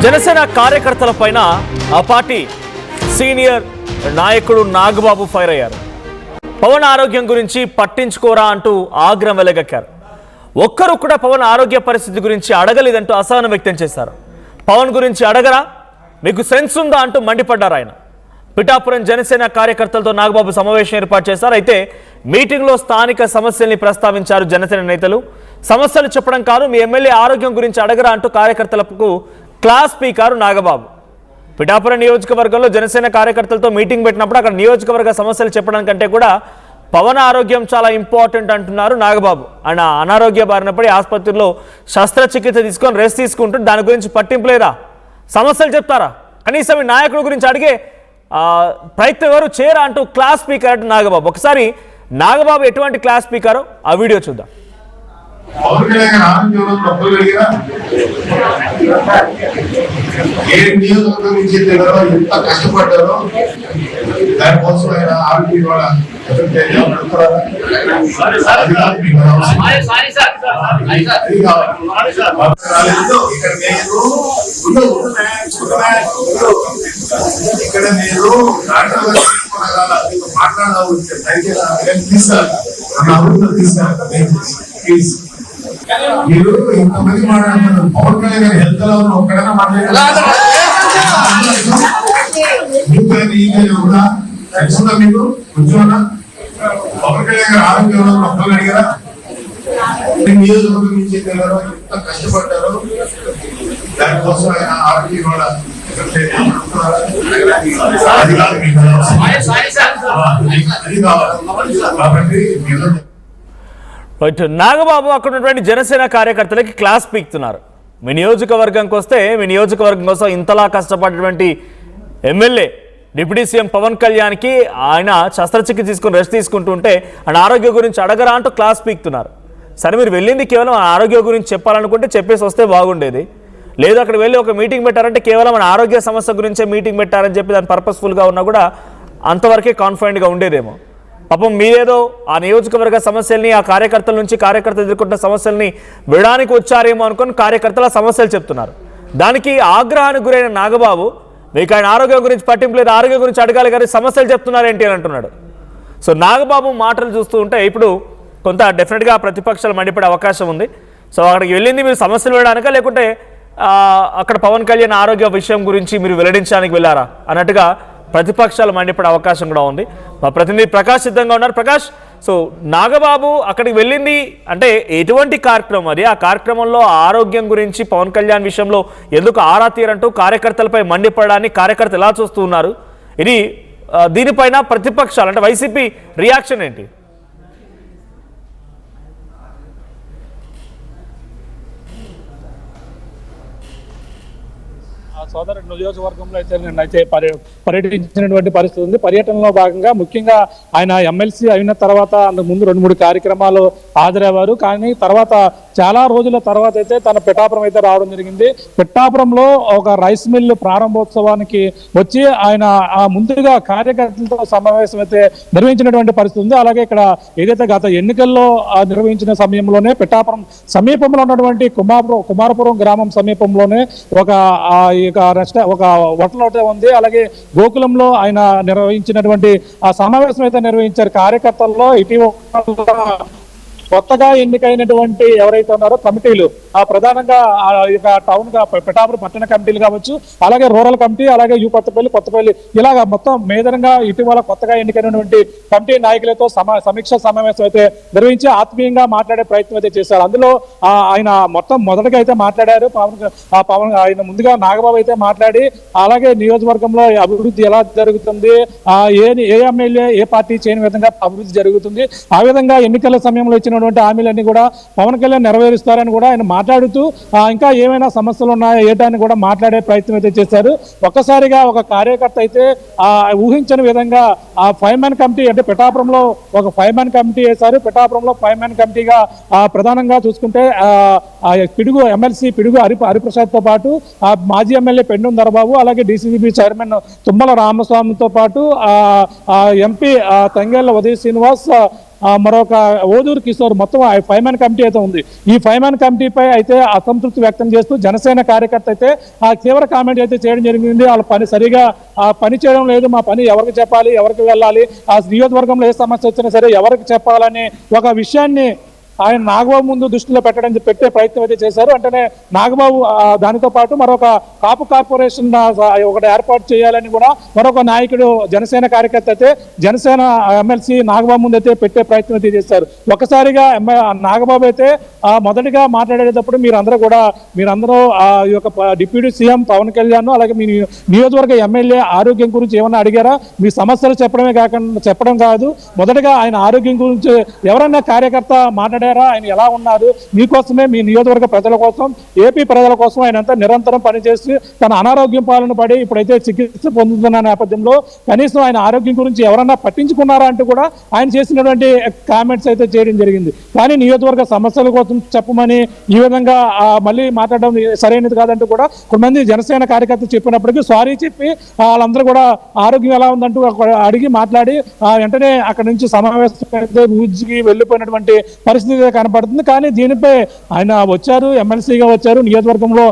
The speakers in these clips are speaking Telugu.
జనసేన కార్యకర్తల పైన ఆ పార్టీ సీనియర్ నాయకుడు నాగబాబు ఫైర్ అయ్యారు. పవన్ ఆరోగ్యం గురించి పట్టించుకోరా అంటూ ఆగ్రహం వెలగక్కారు. ఒక్కరు కూడా పవన్ ఆరోగ్య పరిస్థితి గురించి అడగలేదంటూ అసహనం వ్యక్తం చేశారు. పవన్ గురించి అడగరా, మీకు సెన్స్ ఉందా అంటూ మండిపడ్డారు ఆయన. పిఠాపురం జనసేన కార్యకర్తలతో నాగబాబు సమావేశం ఏర్పాటు చేశారు. అయితే మీటింగ్లో స్థానిక సమస్యల్ని ప్రస్తావించారు జనసేన నేతలు. సమస్యలు చెప్పడం కాదు, మీ ఎమ్మెల్యే ఆరోగ్యం గురించి అడగరా అంటూ కార్యకర్తలకు క్లాస్ స్పీకర్ నాగబాబు. పిఠాపురం నియోజకవర్గంలో జనసేన కార్యకర్తలతో మీటింగ్ పెట్టినప్పుడు అక్కడ నియోజకవర్గ సమస్యలు చెప్పడం కంటే కూడా పవన్ ఆరోగ్యం చాలా ఇంపార్టెంట్ అంటున్నారు నాగబాబు. ఆయన అనారోగ్య బారిన పడి ఆసుపత్రిలో శస్త్రచికిత్స తీసుకొని రెస్ట్ తీసుకుంటూ దాని గురించి పట్టింపు లేదా, సమస్యలు చెప్తారా, కనీసం ఈ నాయకుడి గురించి అడిగే ప్రయత్నం ఎవరు చేయరా అంటూ క్లాస్ స్పీకర్ అంటే నాగబాబు. ఒకసారి నాగబాబు ఎటువంటి క్లాస్ స్పీకరో ఆ వీడియో చూద్దాం. ఏ నియోజకవర్గం నుంచి ఎంత కష్టపడ్డారో దానికోసం ఆయన ఆరోగ్యం కూడా ఇక్కడ నేను మీరు ఇంతమంది మాట్లాడుతున్నారు. పవన్ కళ్యాణ్ గారి హెల్త్ లో ఒక్కడైనా మాట్లాడారు మీకు కొంచెం పవన్ కళ్యాణ్ గారి ఆరోగ్యంలో ఒక్కరు అడిగారా? నియోజకవర్గం నుంచి ఎంత కష్టపడ్డారో దానికోసం ఆయన ఆరోగ్యం కూడా అది కాబట్టి నాగబాబు అక్కడ ఉన్నటువంటి జనసేన కార్యకర్తలకి క్లాస్ పీకుతున్నారు. మీ నియోజకవర్గంకి వస్తే మీ నియోజకవర్గం కోసం ఇంతలా కష్టపడినటువంటి ఎమ్మెల్యే డిప్యూటీ సీఎం పవన్ కళ్యాణ్కి ఆయన శస్త్రచికిత్స తీసుకుని రెస్ట్ తీసుకుంటుంటే ఆయన ఆరోగ్యం గురించి అడగరా అంటూ క్లాస్ పీకుతున్నారు. సరే, మీరు వెళ్ళింది కేవలం ఆరోగ్యం గురించి చెప్పాలనుకుంటే చెప్పేసి వస్తే బాగుండేది. లేదు అక్కడ వెళ్ళి ఒక మీటింగ్ పెట్టారంటే కేవలం మన ఆరోగ్య సమస్య గురించే మీటింగ్ పెట్టారని చెప్పి దాని పర్పస్ఫుల్గా ఉన్నా కూడా అంతవరకే కాన్ఫిడెంట్గా ఉండేదేమో. పాపం మీరేదో ఆ నియోజకవర్గ సమస్యల్ని, ఆ కార్యకర్తల నుంచి కార్యకర్తలు ఎదుర్కొంటున్న సమస్యల్ని వినడానికి వచ్చారేమో అనుకుని కార్యకర్తల సమస్యలు చెప్తున్నారు. దానికి ఆగ్రహానికి గురైన నాగబాబు మీకు ఆయన ఆరోగ్యం గురించి పట్టింపు లేదు, ఆరోగ్యం గురించి అడగాలి కానీ సమస్యలు చెప్తున్నారేంటి అని అంటున్నాడు. సో నాగబాబు మాటలు చూస్తూ ఉంటే ఇప్పుడు కొంత డెఫినెట్గా ప్రతిపక్షాలు మండిపడే అవకాశం ఉంది. సో అక్కడికి వెళ్ళింది మీరు సమస్యలు వేయడానికా, లేకుంటే అక్కడ పవన్ కళ్యాణ్ ఆరోగ్య విషయం గురించి మీరు వెల్లడించడానికి వెళ్ళారా అన్నట్టుగా ప్రతిపక్షాలు మండిపడే అవకాశం కూడా ఉంది. మా ప్రతినిధి ప్రకాష్ సిద్ధంగా ఉన్నారు. ప్రకాష్, సో నాగబాబు అక్కడికి వెళ్ళింది అంటే ఎటువంటి కార్యక్రమం అది? ఆ కార్యక్రమంలో ఆరోగ్యం గురించి పవన్ కళ్యాణ్ విషయంలో ఎందుకు ఆరా తీరంటూ కార్యకర్తలపై మండిపడడాన్ని కార్యకర్తలు ఎలా చూస్తూ ఉన్నారు? ఇది దీనిపైన ప్రతిపక్షాలు అంటే వైసీపీ రియాక్షన్ ఏంటి? సోదరు నియోజకవర్గంలో అయితే పర్యటించినటువంటి పరిస్థితి ఉంది. పర్యటనలో భాగంగా ముఖ్యంగా ఆయన ఎమ్మెల్సీ అయిన తర్వాత అందుకు ముందు 2-3 కార్యక్రమాలు హాజరయ్యారు. కానీ తర్వాత చాలా రోజుల తర్వాత అయితే తన పిఠాపురం అయితే రావడం జరిగింది. పిఠాపురంలో ఒక రైస్ మిల్ ప్రారంభోత్సవానికి వచ్చి ఆయన ముందుగా కార్యకర్తలతో సమావేశం అయితే నిర్వహించినటువంటి పరిస్థితి ఉంది. అలాగే ఇక్కడ ఏదైతే గత ఎన్నికల్లో నిర్వహించిన సమయంలోనే పిఠాపురం సమీపంలో ఉన్నటువంటి కుమారపురం గ్రామం సమీపంలోనే ఒక హోటల్ ఒకటే ఉంది. అలాగే గోకులంలో ఆయన నిర్వహించినటువంటి ఆ సమావేశం అయితే నిర్వహించారు. కార్యకర్తల్లో ఇటీవల కొత్తగా ఎన్నికైనటువంటి ఎవరైతే ఉన్నారో కమిటీలు ప్రధానంగా టౌన్ గా పిఠాపురం పట్టణ కమిటీలు కావచ్చు, అలాగే రూరల్ కమిటీ, అలాగే కొత్తపల్లి ఇలాగా మొత్తం మేజరంగా ఇటీవల కొత్తగా ఎన్నికైనటువంటి కమిటీ నాయకులతో సమీక్ష సమావేశం అయితే నిర్వహించి ఆత్మీయంగా మాట్లాడే ప్రయత్నం అయితే చేశారు. అందులో ఆయన మొదటగా అయితే మాట్లాడారు. పవన్ ఆయన ముందుగా నాగబాబు అయితే మాట్లాడి అలాగే నియోజకవర్గంలో అభివృద్ధి ఎలా జరుగుతుంది, ఏ ఎమ్మెల్యే ఏ పార్టీ చేయని విధంగా అభివృద్ధి జరుగుతుంది, ఆ విధంగా ఎన్నికల సమయంలో ఇచ్చిన హామీలన్నీ కూడా పవన్ కళ్యాణ్ నెరవేరుస్తారని కూడా ఆయన మాట్లాడుతూ ఇంకా ఏమైనా సమస్యలు ఉన్నాయా ఏటాన్ని కూడా మాట్లాడే ప్రయత్నం అయితే చేశారు. ఒక్కసారిగా ఒక కార్యకర్త అయితే ఊహించని విధంగా ఆ 5-man కమిటీ అంటే పిఠాపురంలో ఒక 5-man కమిటీ వేశారు. పిఠాపురంలో 5-man కమిటీగా ప్రధానంగా చూసుకుంటే పిడుగు ఎమ్మెల్సీ పిడుగు హరిప్రసాద్ తో పాటు మాజీ ఎమ్మెల్యే పెండు దొరబాబు, అలాగే డీసీసీబీ చైర్మన్ తుమ్మల రామస్వామితో పాటు ఎంపీ తంగేళ్ల ఉదయ శ్రీనివాస్, మరొక ఓదూరు కిషోర్, మొత్తం 5 మ్యాన్ కమిటీ అయితే ఉంది. ఈ 5 మ్యాన్ కమిటీపై అయితే అసంతృప్తి వ్యక్తం చేస్తూ జనసేన కార్యకర్త అయితే తీవ్ర కామెంట్ అయితే చేయడం జరిగింది. వాళ్ళ పని సరిగా పని చేయడం లేదు, మా పని ఎవరికి చెప్పాలి, ఎవరికి వెళ్ళాలి, ఆ నియోజకవర్గంలో ఏ సమస్య వచ్చినా సరే ఎవరికి చెప్పాలని ఒక విషయాన్ని ఆయన నాగబాబు ముందు దృష్టిలో పెట్టే ప్రయత్నం అయితే చేశారు. అంటేనే నాగబాబు దానితో పాటు మరొక కాపు కార్పొరేషన్ ఒకటి ఏర్పాటు చేయాలని కూడా మరొక నాయకుడు జనసేన కార్యకర్త అయితే జనసేన ఎమ్మెల్సీ నాగబాబు ముందు అయితే పెట్టే ప్రయత్నం అయితే చేశారు. ఒక్కసారిగా నాగబాబు అయితే మొదటిగా మాట్లాడేటప్పుడు మీరందరూ ఈ యొక్క డిప్యూటీ సీఎం పవన్ కళ్యాణ్ అలాగే మీ నియోజకవర్గ ఎమ్మెల్యే ఆరోగ్యం గురించి ఏమన్నా అడిగారా? మీ సమస్యలు చెప్పడం కాదు, మొదటగా ఆయన ఆరోగ్యం గురించి ఎవరన్నా కార్యకర్త మాట్లాడారా? ఆయన ఎలా ఉన్నారు? మీకోసమే, మీ నియోజకవర్గ ప్రజల కోసం, ఏపీ ప్రజల కోసం ఆయన అంతా నిరంతరం పనిచేసి తన అనారోగ్యం పాలన పడి ఇప్పుడైతే చికిత్స పొందుతున్న నేపథ్యంలో కనీసం ఆయన ఆరోగ్యం గురించి ఎవరన్నా పట్టించుకున్నారా అంటూ కూడా ఆయన చేసినటువంటి కామెంట్స్ అయితే చేయడం జరిగింది. కానీ నియోజకవర్గ సమస్యల కోసం చెప్పమని ఈ విధంగా మళ్ళీ మాట్లాడడం సరైనది కాదంటూ కూడా కొంతమంది జనసేన కార్యకర్తలు చెప్పినప్పటికీ సారీ చెప్పి వాళ్ళందరూ కూడా ఆరోగ్యం ఎలా ఉందంటూ అడిగి మాట్లాడి వెంటనే అక్కడి నుంచి సమావేశం ఊజికి వెళ్ళిపోయినటువంటి పరిస్థితి కనపడుతుంది. కానీ దీనిపై ఆయన వచ్చారు, ఎమ్మెల్సీగా వచ్చారు, నియోజకవర్గంలో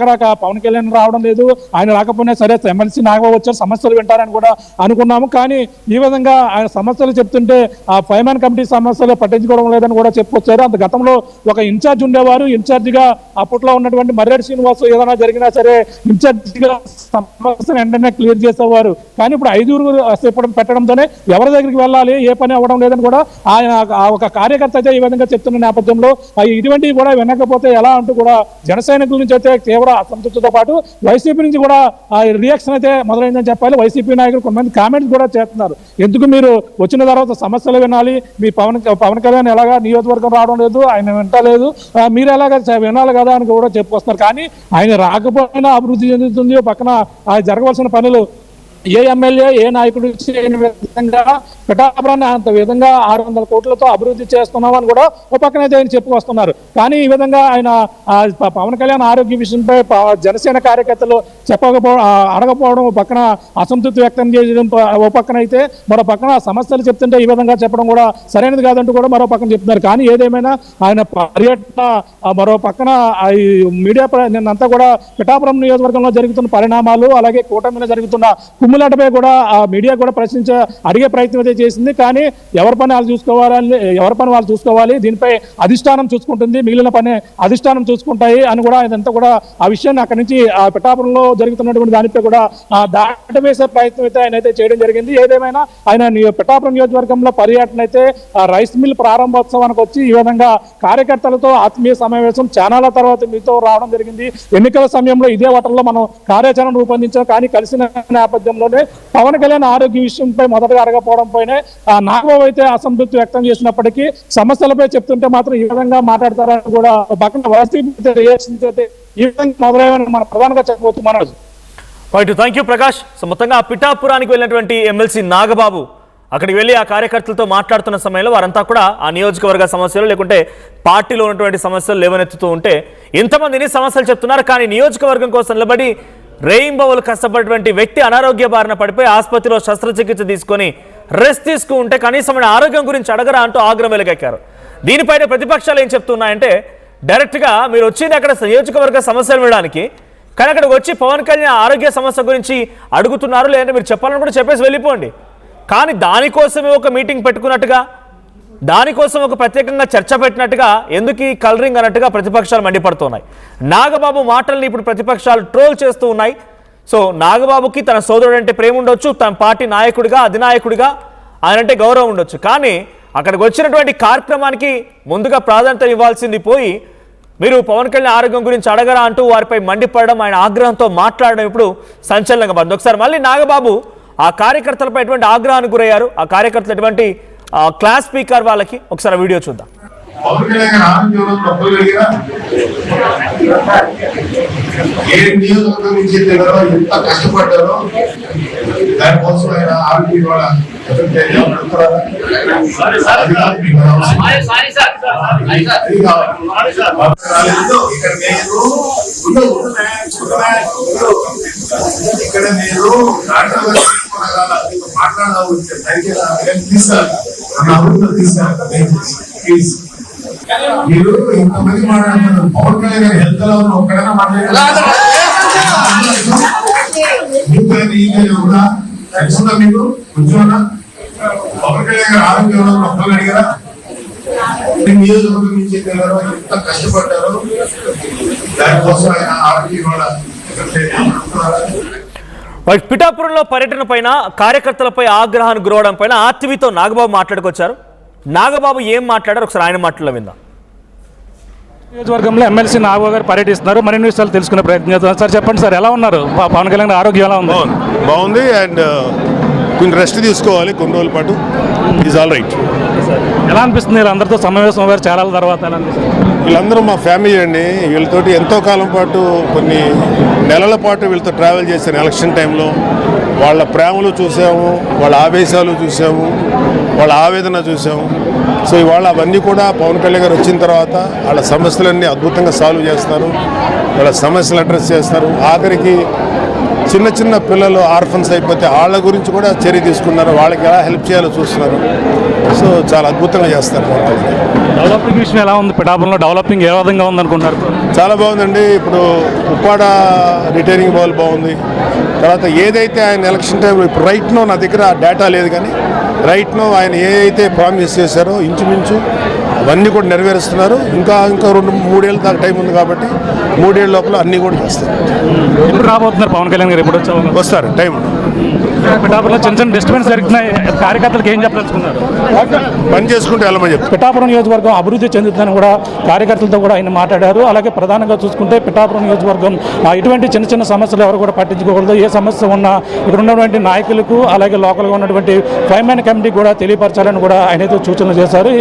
రాక పవన్ కళ్యాణ్ రావడం లేదు, ఆయన రాకపోయినా సరే ఎమ్మెల్సీ నాగబాబు వచ్చారు, సమస్యలు వింటారని కూడా అనుకున్నాము. కానీ ఈ విధంగా ఆయన సమస్యలు చెప్తుంటే ఆ 5 మ్యాన్ కమిటీ సమస్యలు పట్టించుకోవడం లేదని కూడా చెప్పుకొచ్చారు. అంత గతంలో ఒక ఇన్ఛార్జ్ ఉండేవారు, ఇన్ఛార్జిగా అప్పట్లో ఉన్నటువంటి మర్రెడ్డి శ్రీనివాసు ఏదైనా జరిగినా సరే ఇన్ఛార్జిగా సమస్యను వెంటనే క్లియర్ చేసేవారు. కానీ ఇప్పుడు 5 పెట్టడంతోనే ఎవరి దగ్గరికి వెళ్ళాలి, ఏ పని అవ్వడం లేదని కూడా ఆయన ఒక కార్యకర్త అయితే ఈ విధంగా చెప్తున్న నేపథ్యంలో ఇటువంటివి కూడా వినకపోతే ఎలా అంటూ కూడా జన సైనికుల నుంచి అయితే తీవ్ర అసంతృప్తితో పాటు వైసీపీ నుంచి కూడా రియాక్షన్ అయితే మొదలైందని చెప్పాలి. వైసీపీ నాయకులు కొంతమంది కామెంట్స్ కూడా చేస్తున్నారు. ఎందుకు మీరు వచ్చిన తర్వాత సమస్యలు వినాలి, మీ పవన్ కళ్యాణ్ ఎలాగా నియోజకవర్గం రావడం లేదు, ఆయన వింటలేదు, మీరు ఎలాగా వినాలి కదా అని కూడా చెప్పుకొస్తున్నారు. కానీ ఆయన రాకపోయినా అభివృద్ధి చెందుతుంది. పక్కన జరగవలసిన పనులు ఏ ఎమ్మెల్యే ఏ నాయకుడు చేయని విధంగా పిఠాపురాన్ని అంత విధంగా 600 కోట్లతో అభివృద్ధి చేస్తున్నామని కూడా ఒక పక్కనైతే ఆయన చెప్పుకొస్తున్నారు. కానీ ఈ విధంగా ఆయన పవన్ కళ్యాణ్ ఆరోగ్య విషయంపై జనసేన కార్యకర్తలు అడగపోవడం పక్కన అసంతృప్తి వ్యక్తం చేయడం ఓ పక్కన అయితే మరో పక్కన సమస్యలు చెప్తుంటే ఈ విధంగా చెప్పడం కూడా సరైనది కాదంటూ కూడా మరో పక్కన చెప్తున్నారు. కానీ ఏదేమైనా ఆయన పర్యటన మరో పక్కన మీడియా నిన్నంతా కూడా పిఠాపురం నియోజకవర్గంలో జరుగుతున్న పరిణామాలు అలాగే కూటమిలో జరుగుతున్న కుమ్ములాటపై కూడా మీడియా కూడా అడిగే ప్రయత్నం అయితే చేసింది. కానీ ఎవరి పని వాళ్ళు చూసుకోవాలి, దీనిపై అధిష్టానం చూసుకుంటుంది, మిగిలిన పని అధిష్టానం చూసుకుంటాయి అని కూడా ఇదంతా కూడా ఆ విషయాన్ని అక్కడి నుంచి పిఠాపురంలో జరుగుతున్నటువంటి దానిపై కూడా దాటవేసే ప్రయత్నం అయితే ఆయన అయితే చేయడం జరిగింది. ఏదేమైనా ఆయన పిఠాపురం నియోజకవర్గంలో పర్యటన అయితే రైస్ మిల్ ప్రారంభోత్సవానికి వచ్చి ఈ విధంగా కార్యకర్తలతో ఆత్మీయ సమావేశం చానాల తర్వాత మీతో రావడం జరిగింది. ఎన్నికల సమయంలో ఇదే హోటల్లో మనం కార్యాచరణ రూపొందించాం. కానీ కలిసిన నేపథ్యంలోనే పవన్ కళ్యాణ్ ఆరోగ్య విషయంపై మొదటగా అడగపోవడం పైనే నాగబాబు అయితే అసంతృప్తి వ్యక్తం చేసినప్పటికీ సమస్యలపై చెప్తుంటే మాత్రం ఈ విధంగా మాట్లాడతారని కూడా పక్కన వైసీపీ రియాక్షన్ అయితే ఈ విధంగా మొదలైన మన ప్రధానంగా చెప్పవచ్చు. Manoj, thank you Prakash. So మొత్తంగా పిఠాపురానికి వెళ్ళినటువంటి ఎమ్మెల్సీ నాగబాబు అక్కడికి వెళ్ళి ఆ కార్యకర్తలతో మాట్లాడుతున్న సమయంలో వారంతా కూడా ఆ నియోజకవర్గ సమస్యలు లేకుంటే పార్టీలో ఉన్నటువంటి సమస్యలు లేవనెత్తుతూ ఉంటే ఇంతమందిని సమస్యలు చెప్తున్నారు. కానీ నియోజకవర్గం కోసం నిలబడి రేయింబవలు కష్టపడినటువంటి వ్యక్తి అనారోగ్య బారిన పడిపోయి ఆసుపత్రిలో శస్త్రచికిత్స తీసుకొని రెస్ట్ తీసుకుంటే కనీసం ఆరోగ్యం గురించి అడగరా అంటూ ఆగ్రహం వెలుగెక్కారు. దీనిపైన ప్రతిపక్షాలు ఏం చెప్తున్నాయంటే డైరెక్ట్గా మీరు వచ్చింది అక్కడ నియోజకవర్గ సమస్యలు వినడానికి, కానీ అక్కడికి వచ్చి పవన్ కళ్యాణ్ ఆరోగ్య సమస్య గురించి అడుగుతున్నారు, లేదంటే మీరు చెప్పాలని కూడా చెప్పేసి వెళ్ళిపోండి. కానీ దానికోసమే ఒక మీటింగ్ పెట్టుకున్నట్టుగా, దానికోసం ఒక ప్రత్యేకంగా చర్చ పెట్టినట్టుగా ఎందుకు ఈ కలరింగ్ అన్నట్టుగా ప్రతిపక్షాలు మండిపడుతున్నాయి. నాగబాబు మాటల్ని ఇప్పుడు ప్రతిపక్షాలు ట్రోల్ చేస్తూ ఉన్నాయి. సో నాగబాబుకి తన సోదరుడు అంటే ప్రేమ ఉండొచ్చు, తన పార్టీ నాయకుడిగా అధినాయకుడిగా ఆయనంటే గౌరవం ఉండొచ్చు, కానీ అక్కడికి వచ్చినటువంటి కార్యక్రమానికి ముందుగా ప్రాధాన్యత ఇవ్వాల్సింది పోయి మీరు పవన్ కళ్యాణ్ ఆరోగ్యం గురించి అడగరా అంటూ వారిపై మండిపడడం, ఆయన ఆగ్రహంతో మాట్లాడడం ఇప్పుడు సంచలనంగా మారింది. ఒకసారి మళ్ళీ నాగబాబు ఆ కార్యకర్తలపై ఎటువంటి ఆగ్రహానికి గురయ్యారు, ఆ కార్యకర్తలు ఎటువంటి క్లాస్ స్పీకర్ వాళ్ళకి ఒకసారి వీడియో చూద్దాం. పవన్ కళ్యాణ్ ఆరోగ్యంలో డబ్బులు కలిగినా ఏ నియోజకవర్గం నుంచి ఎంత కష్టపడ్డారో దానికోసం ఆయన ఆరోగ్యం కూడా ఇక్కడ మీరు మాట్లాడవచ్చు తీసుకున్నారు మన అభివృద్ధి తీసుకురా దయచేసి ప్లీజ్. మీరు ఇంతమంది మాట్లాడుతున్నారు, పవన్ కళ్యాణ్ గారి హెల్త్ లో ఉన్న ఒక్కడైనా మాట్లాడారు ఉందా? తెలుసుందా మీకు? కొంచెం పవన్ కళ్యాణ్ గారు ఆరోగ్యంలో ఉన్న ఒక్కరు అడిగారా? నియోజకవర్గం నుంచి వెళ్ళారో ఎంత కష్టపడ్డారో దానికోసం ఆయన ఆరోగ్యం కూడా పిఠాపురంలో పర్యటన పైన కార్యకర్తలపై ఆగ్రహానికి గురవడం పైన ఆర్టీవీతో నాగబాబు మాట్లాడుకొచ్చారు. నాగబాబు ఏం మాట్లాడారు ఒకసారి ఆయన మాటల్లో విందాం. నియోజకవర్గంలో ఎమ్మెల్సీ నాగబాబు గారు పర్యటిస్తున్నారు. మరిన్ని విషయాలు తెలుసుకునే ప్రయత్నం చేస్తున్నారు. సార్ చెప్పండి సార్, ఎలా ఉన్నారు? పవన్ కళ్యాణ్ ఆరోగ్యం ఎలా ఉంది? బాగుంది అండ్ కొంచెం రెస్ట్ తీసుకోవాలి కొన్ని రోజుల పాటు. Is all right. ఎలా అనిపిస్తుంది వీళ్ళందరితో సమావేశం అవ్వారు చాలా తర్వాత? వీళ్ళందరూ మా ఫ్యామిలీ అండి. వీళ్ళతోటి ఎంతో కాలం పాటు కొన్ని నెలల పాటు వీళ్ళతో ట్రావెల్ చేశాను. ఎలక్షన్ టైంలో వాళ్ళ ప్రేమలు చూసాము, వాళ్ళ ఆవేశాలు చూసాము, వాళ్ళ ఆవేదన చూసాము. సో ఇవాళ అవన్నీ కూడా పవన్ కళ్యాణ్ గారు వచ్చిన తర్వాత వాళ్ళ సమస్యలన్నీ అద్భుతంగా సాల్వ్ చేస్తారు, వాళ్ళ సమస్యలు అడ్రస్ చేస్తారు. ఆఖరికి చిన్న చిన్న పిల్లలు ఆర్ఫన్స్ అయిపోతే వాళ్ళ గురించి కూడా చర్య తీసుకున్నారు, వాళ్ళకి ఎలా హెల్ప్ చేయాలో చూస్తున్నారు. సో చాలా అద్భుతంగా చేస్తారు. డెవలపింగ్ విషయం ఎలా ఉంది? పిఠాపురంలో డెవలపింగ్ ఏ విధంగా ఉందనుకుంటారు? చాలా బాగుందండి. ఇప్పుడు ఉప్పాడ రిటైనింగ్ బాల్ బాగుంది. తర్వాత ఏదైతే ఆయన ఎలక్షన్ టైంలో ఇప్పుడు రైట్ నో నా దగ్గర డేటా లేదు, కానీ రైట్ నో ఆయన ఏదైతే ప్రామిస్ చేశారో ఇంచుమించు అవన్నీ కూడా నెరవేరుస్తున్నారు. ఇంకా 2-3 ఏళ్ళ దాకా టైం ఉంది కాబట్టి 3 ఏళ్ళ లోపల అన్నీ కూడా చేస్తారు. ఎప్పుడు రాబోతున్నారు పవన్ కళ్యాణ్ గారు? ఎప్పుడు వస్తారు టైం. పిఠాపురంలో చిన్న చిన్న డిస్టర్బెన్స్ జరుగుతున్నాయి, కార్యకర్తలకు ఏం చెప్పదలుచుకున్నారు? పని చేసుకుంటే వెళ్ళమని చెప్తారు. పిఠాపురం నియోజకవర్గం అభివృద్ధి చెందుతుందని కూడా కార్యకర్తలతో కూడా ఆయన మాట్లాడారు. అలాగే ప్రధానంగా చూసుకుంటే పిఠాపురం నియోజకవర్గం ఇటువంటి చిన్న చిన్న సమస్యలు ఎవరు కూడా పట్టించుకోకూడదు. ఏ సమస్య ఉన్నా ఇక్కడ ఉన్నటువంటి నాయకులకు అలాగే లోకల్గా ఉన్నటువంటి ఫైర్మ్యాన్ కమిటీ కూడా తెలియపరచాలని కూడా ఆయన అయితే సూచనలు చేశారు.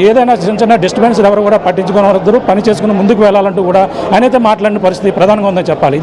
ఏదైనా చిన్న చిన్న డిస్టర్బెన్స్ ఎవరు కూడా పట్టించుకోవద్దు, పని చేసుకుని ముందుకు వెళ్ళాలంటూ కూడా ఆయన అయితే మాట్లాడిన పరిస్థితి ప్రధానంగా ఉందని చెప్పాలి.